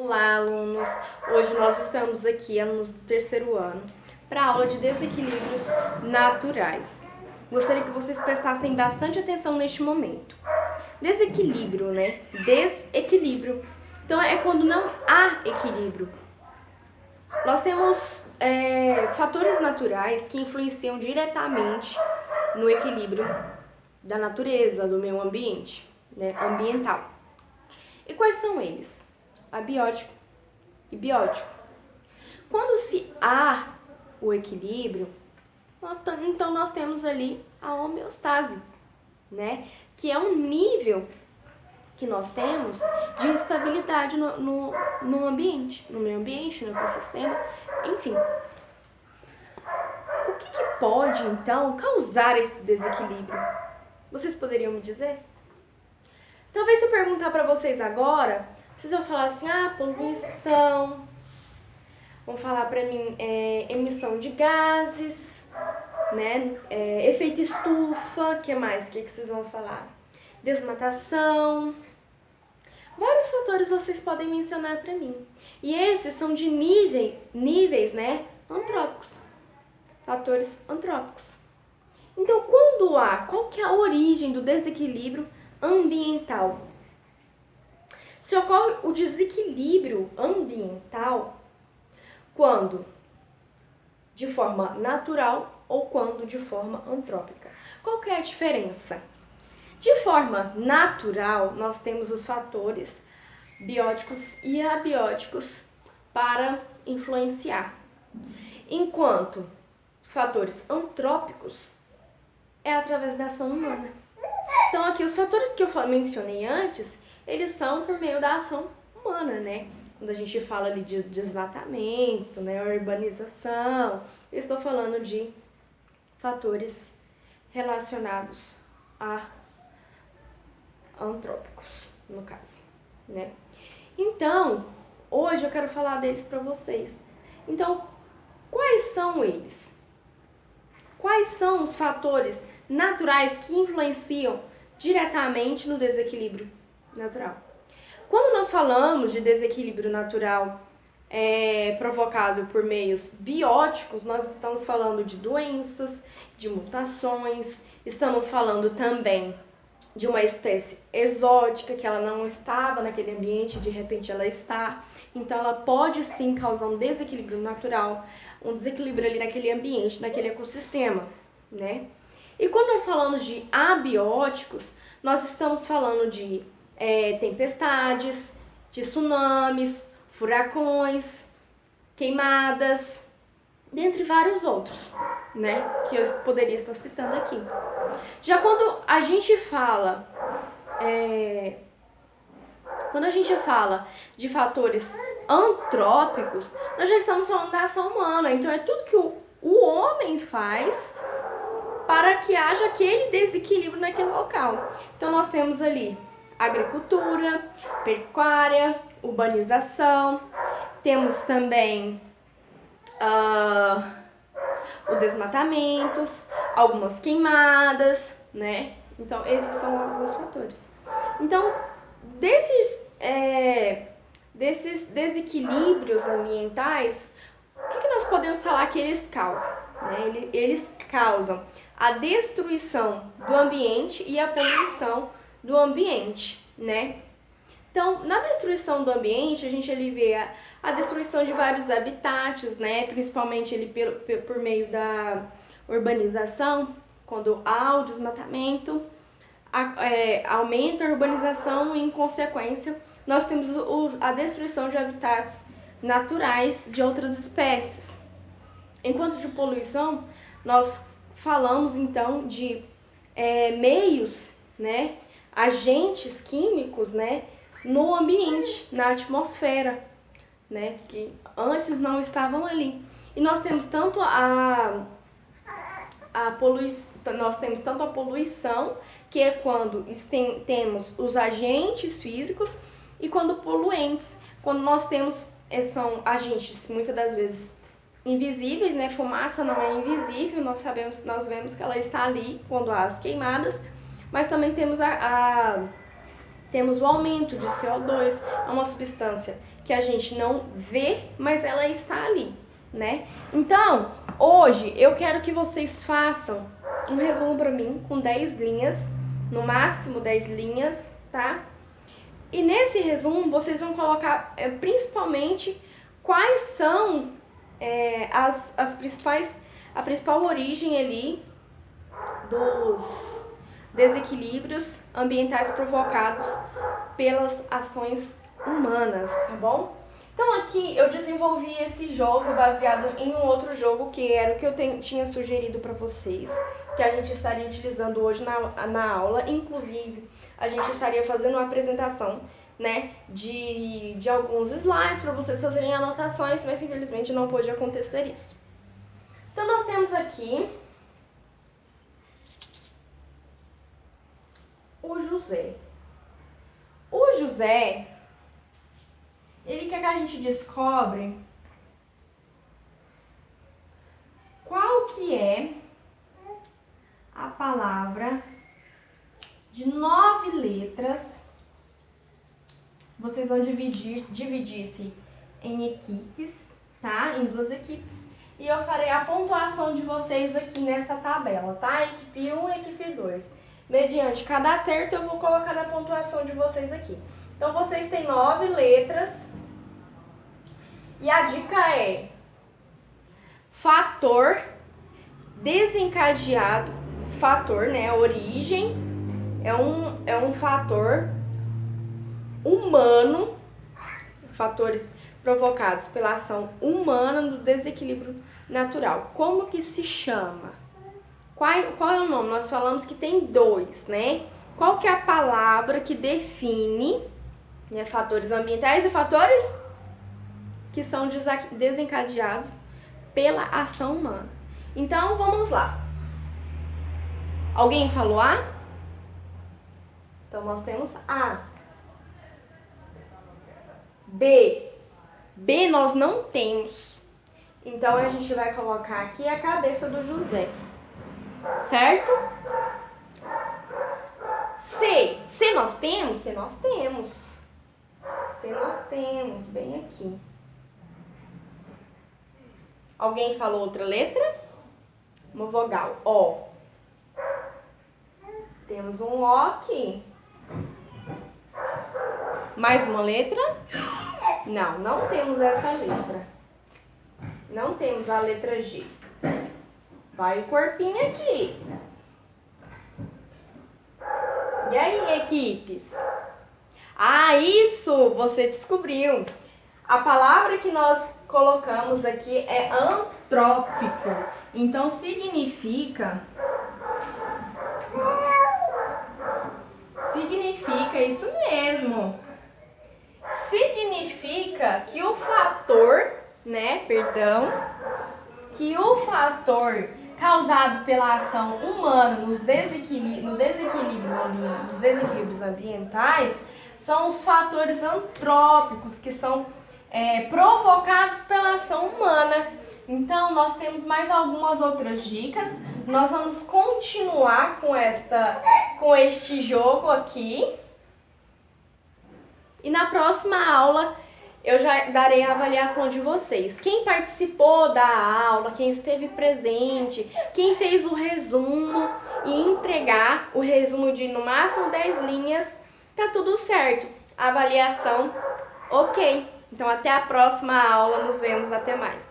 Olá, alunos! Hoje nós estamos aqui, alunos do terceiro ano, para a aula de desequilíbrios naturais. Gostaria que vocês prestassem bastante atenção neste momento. Desequilíbrio, né? Desequilíbrio. Então, é quando não há equilíbrio. Nós temos fatores naturais que influenciam diretamente no equilíbrio da natureza, do meio ambiente, né? Ambiental. E quais são eles? Abiótico e biótico. Quando se há o equilíbrio, então nós temos ali a homeostase, né? Que é um nível que nós temos de estabilidade no ambiente, no meio ambiente, no ecossistema, enfim. O que pode, então, causar esse desequilíbrio? Vocês poderiam me dizer? Talvez se eu perguntar para vocês agora, vocês vão falar assim, poluição, vão falar para mim emissão de gases, né? Efeito estufa, que mais? O que vocês vão falar? Desmatação. Vários fatores vocês podem mencionar para mim. E esses são de níveis, né? Antrópicos. Fatores antrópicos. Então, qual que é a origem do desequilíbrio ambiental? Se ocorre o desequilíbrio ambiental quando de forma natural ou quando de forma antrópica. Qual que é a diferença? De forma natural, nós temos os fatores bióticos e abióticos para influenciar, enquanto fatores antrópicos é através da ação humana. Então, aqui os fatores que eu mencionei antes, eles são por meio da ação humana, né? Quando a gente fala ali de desmatamento, né, urbanização, eu estou falando de fatores relacionados a antrópicos, no caso, né? Então, hoje eu quero falar deles para vocês. Então, quais são eles? Quais são os fatores naturais que influenciam diretamente no desequilíbrio natural? Quando nós falamos de desequilíbrio natural provocado por meios bióticos, nós estamos falando de doenças, de mutações, estamos falando também de uma espécie exótica que ela não estava naquele ambiente, de repente ela está. Então ela pode sim causar um desequilíbrio natural, um desequilíbrio ali naquele ambiente, naquele ecossistema, né? E quando nós falamos de abióticos, nós estamos falando de tempestades, de tsunamis, furacões, queimadas, dentre vários outros, né, que eu poderia estar citando aqui. Já quando a gente fala de fatores antrópicos, nós já estamos falando da ação humana. Então é tudo que o homem faz para que haja aquele desequilíbrio naquele local. Então nós temos ali agricultura, pecuária, urbanização, temos também o desmatamento, algumas queimadas, né? Então esses são alguns fatores. Então desses desequilíbrios ambientais, o que nós podemos falar que eles causam? Né? Eles causam a destruição do ambiente e a poluição do ambiente, né? Então, na destruição do ambiente, a gente ali vê a destruição de vários habitats, né? Principalmente ali por meio da urbanização, quando há o desmatamento, aumenta a urbanização e, em consequência, nós temos a destruição de habitats naturais de outras espécies. Enquanto de poluição, nós falamos então de meios, né, agentes químicos, né, no ambiente, na atmosfera, né, que antes não estavam ali. E nós temos tanto a poluição, que é quando temos os agentes físicos, e quando poluentes, quando nós temos são agentes muitas das vezes invisíveis, né? Fumaça não é invisível, nós vemos que ela está ali quando há as queimadas, mas também temos temos o aumento de CO2, é uma substância que a gente não vê, mas ela está ali, né? Então, hoje eu quero que vocês façam um resumo para mim com 10 linhas, no máximo 10 linhas, tá? E nesse resumo vocês vão colocar principalmente quais são as principais, a principal origem ali dos desequilíbrios ambientais provocados pelas ações humanas, tá bom? Então aqui eu desenvolvi esse jogo baseado em um outro jogo que era o que eu tinha sugerido para vocês, que a gente estaria utilizando hoje na aula. Inclusive, a gente estaria fazendo uma apresentação, né, de alguns slides para vocês fazerem anotações, mas infelizmente não pôde acontecer isso. Então nós temos aqui o José. O José, ele quer que a gente descobre qual que é a palavra de 9 letras. Vocês vão dividir-se em equipes, tá? Em 2 equipes. E eu farei a pontuação de vocês aqui nessa tabela, tá? Equipe 1 e equipe 2. Mediante cada acerto, eu vou colocar a pontuação de vocês aqui. Então, vocês têm 9 letras. E a dica é fator desencadeado, fator, né? Origem é um fator humano, fatores provocados pela ação humana no desequilíbrio natural. Como que se chama? Qual é o nome? Nós falamos que tem 2, né? Qual que é a palavra que define, né, fatores ambientais e fatores que são desencadeados pela ação humana? Então, vamos lá. Alguém falou A? Então, nós temos A. B. B nós não temos. Então, a gente vai colocar aqui a cabeça do José. Certo? C. C nós temos? C nós temos. C nós temos, bem aqui. Alguém falou outra letra? Uma vogal. O. Temos um O aqui. Mais uma letra? Não, não temos essa letra. Não temos a letra G. Vai o corpinho aqui. E aí, equipes? Ah, isso você descobriu. A palavra que nós colocamos aqui é antrópico. Então, significa isso mesmo. Significa que o fator, que o fator causado pela ação humana nos desequilíbrios ambientais são os fatores antrópicos, que são provocados pela ação humana. Então, nós temos mais algumas outras dicas. Nós vamos continuar com este jogo aqui. E na próxima aula eu já darei a avaliação de vocês. Quem participou da aula, quem esteve presente, quem fez o resumo e entregar o resumo de no máximo 10 linhas, tá tudo certo. A avaliação, ok. Então até a próxima aula, nos vemos, até mais.